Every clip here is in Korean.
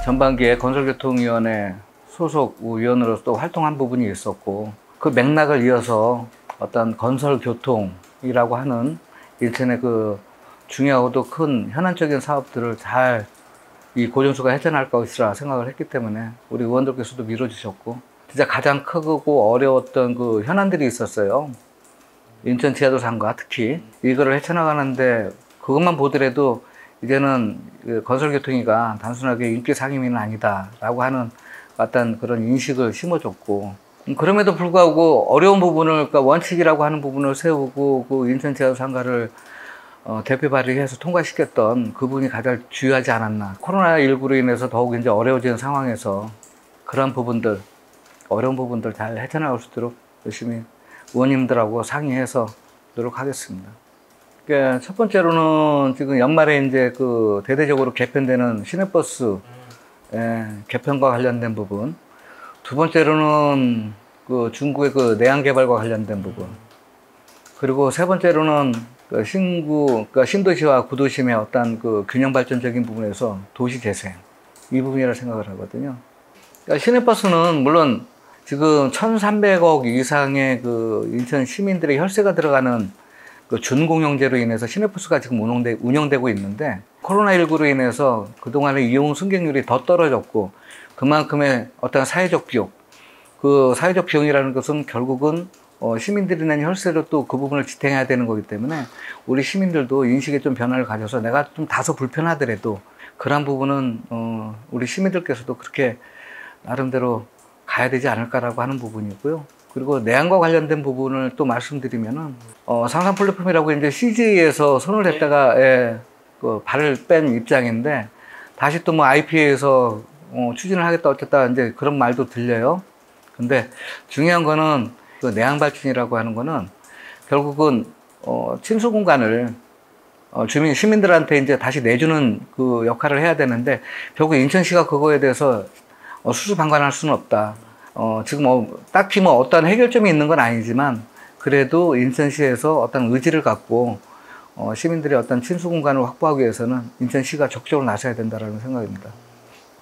전반기에 건설교통위원회 소속 위원으로서 또 활동한 부분이 있었고, 그 맥락을 이어서 어떤 건설교통이라고 하는 인천의 그 중요하고도 큰 현안적인 사업들을 잘 이 고정수가 해결할 것이라 생각을 했기 때문에 우리 의원들께서도 밀어주셨고, 진짜 가장 크고 어려웠던 그 현안들이 있었어요. 인천 지하도상가 특히 이거를 헤쳐나가는데, 그것만 보더라도 이제는 건설교통위가 단순하게 인기 상임위는 아니다라고 하는 어떤 그런 인식을 심어줬고, 그럼에도 불구하고 어려운 부분을, 그러니까 원칙이라고 하는 부분을 세우고 그 인천 지하도상가를 대표 발의해서 통과시켰던 그 부분이 가장 주요하지 않았나. 코로나19로 인해서 더욱 이제 어려워지는 상황에서 그런 부분들, 어려운 부분들 잘 헤쳐나갈 수 있도록 열심히 의원님들하고 상의해서 노력하겠습니다. 그러니까 첫 번째로는 지금 연말에 이제 그 대대적으로 개편되는 시내버스 개편과 관련된 부분. 두 번째로는 그 중구의 그 내양 개발과 관련된 부분. 그리고 세 번째로는 그 그러니까 신도시와 구도심의 어떤 그 균형 발전적인 부분에서 도시 재생. 이 부분이라 생각을 하거든요. 그러니까 시내버스는 물론 지금 1,300억 이상의 그 인천 시민들의 혈세가 들어가는 그 준공영제로 인해서 시내버스가 지금 운영되고 있는데, 코로나19로 인해서 그동안의 이용 승객률이 더 떨어졌고, 그만큼의 어떤 사회적 비용, 그 사회적 비용이라는 것은 결국은 시민들이 낸 혈세로 또 그 부분을 지탱해야 되는 거기 때문에 우리 시민들도 인식에 좀 변화를 가져서 내가 좀 다소 불편하더라도 그런 부분은 우리 시민들께서도 그렇게 나름대로 가야 되지 않을까라고 하는 부분이고요. 그리고 내양과 관련된 부분을 또 말씀드리면은 상상 플랫폼이라고 이제 CJ에서 손을 댔다가 그 발을 뺀 입장인데, 다시 또 뭐 IPA에서 추진을 하겠다 어쨌다 이제 그런 말도 들려요. 근데 중요한 거는 그 내양 발전이라고 하는 거는 결국은 침수 공간을 시민들한테 이제 다시 내주는 그 역할을 해야 되는데, 결국 인천시가 그거에 대해서 수수방관할 수는 없다. 지금 딱히 뭐 어떤 해결점이 있는 건 아니지만, 그래도 인천시에서 어떤 의지를 갖고 시민들의 어떤 침수 공간을 확보하기 위해서는 인천시가 적극적으로 나서야 된다라는 생각입니다.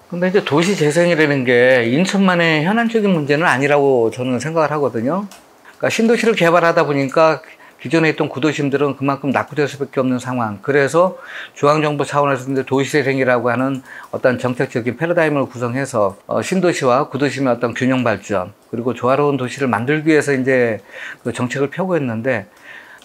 근데 이제 도시 재생이라는 게 인천만의 현안적인 문제는 아니라고 저는 생각을 하거든요. 그러니까 신도시를 개발하다 보니까 기존에 있던 구도심들은 그만큼 낙후될 수밖에 없는 상황. 그래서 중앙정부 차원에서 이제 도시재생이라고 하는 어떤 정책적인 패러다임을 구성해서 신도시와 구도심의 어떤 균형 발전, 그리고 조화로운 도시를 만들기 위해서 이제 그 정책을 펴고 있는데,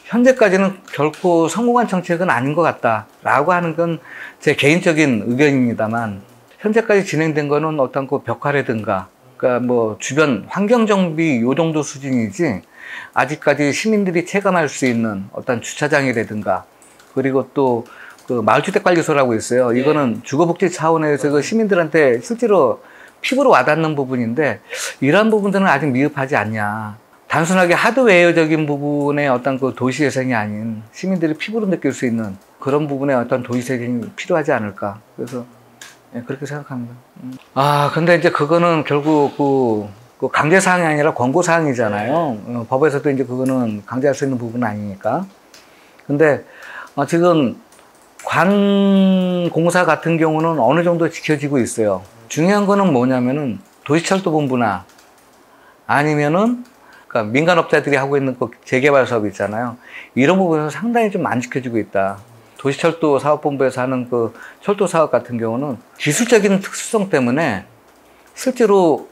현재까지는 결코 성공한 정책은 아닌 것 같다라고 하는 건 제 개인적인 의견입니다만, 현재까지 진행된 거는 어떤 그 벽화라든가, 그러니까 뭐 주변 환경 정비 요 정도 수준이지, 아직까지 시민들이 체감할 수 있는 어떤 주차장이라든가, 그리고 또 그 마을주택관리소라고 있어요. 이거는 주거복지 차원에서 그 시민들한테 실제로 피부로 와닿는 부분인데, 이러한 부분들은 아직 미흡하지 않냐. 단순하게 하드웨어적인 부분의 어떤 그 도시재생이 아닌 시민들이 피부로 느낄 수 있는 그런 부분의 어떤 도시재생이 필요하지 않을까. 그래서 그렇게 생각합니다. 근데 이제 그거는 결국 그 강제사항이 아니라 권고사항이잖아요. 법에서도 이제 그거는 강제할 수 있는 부분은 아니니까. 근데 지금 관공사 같은 경우는 어느 정도 지켜지고 있어요. 중요한 거는 뭐냐면은 도시철도본부나 아니면은 그러니까 민간업자들이 하고 있는 그 재개발 사업 있잖아요. 이런 부분에서 상당히 좀 안 지켜지고 있다. 도시철도 사업본부에서 하는 그 철도 사업 같은 경우는 기술적인 특수성 때문에 실제로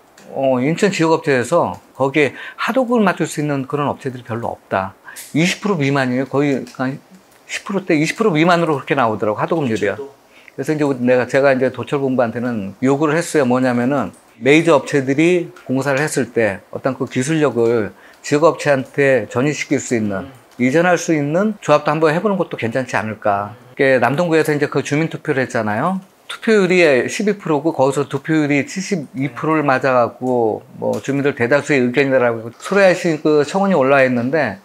인천 지역업체에서 거기에 하도급을 맞출 수 있는 그런 업체들이 별로 없다. 20% 미만이에요. 거의 10%대 20% 미만으로 그렇게 나오더라고, 하도급률이요. 그래서 이제 제가 이제 도철본부한테는 요구를 했어요. 뭐냐면은 메이저 업체들이 공사를 했을 때 어떤 그 기술력을 지역업체한테 전이시킬 수 있는, 이전할 수 있는 조합도 한번 해보는 것도 괜찮지 않을까. 남동구에서 이제 그 주민투표를 했잖아요. 투표율이 12%고 거기서 득표율이 72%를 맞아갖고 뭐 주민들 대다수의 의견이라고 소래IC 그 청원이 올라와 있는데,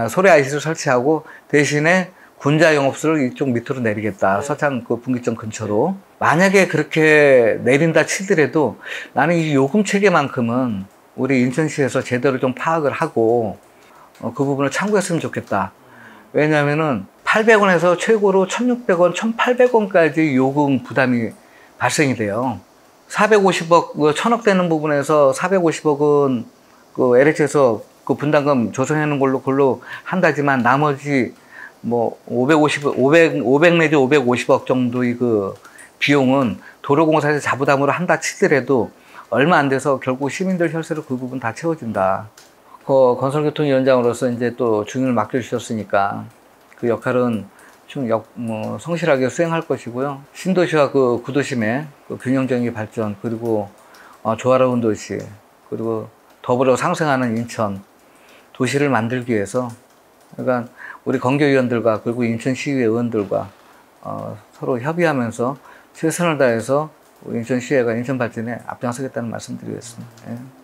소래IC를 설치하고 대신에 군자 영업소를 이쪽 밑으로 내리겠다. 서창 그 분기점 근처로. 만약에 그렇게 내린다 치더라도 나는 이 요금 체계만큼은 우리 인천시에서 제대로 좀 파악을 하고 그 부분을 참고했으면 좋겠다. 왜냐면은 800원에서 최고로 1600원, 1800원까지 요금 부담이 발생이 돼요. 450억, 1000억 되는 부분에서 450억은 그 LH에서 그 분담금 조성해 놓은 걸로 한다지만 나머지 뭐 500 내지 550억 정도의 그 비용은 도로공사에서 자부담으로 한다 치더라도 얼마 안 돼서 결국 시민들 혈세로 그 부분 다 채워준다. 그 건설교통위원장으로서 이제 또 중임을 맡겨주셨으니까 그 역할은 성실하게 수행할 것이고요. 신도시와 그 구도심의 그 균형적인 발전, 그리고 조화로운 도시, 그리고 더불어 상생하는 인천 도시를 만들기 위해서, 그러니까 우리 건교위원들과 그리고 인천시의회 의원들과 서로 협의하면서 최선을 다해서 인천시의회가 인천 발전에 앞장서겠다는 말씀드리겠습니다. 예.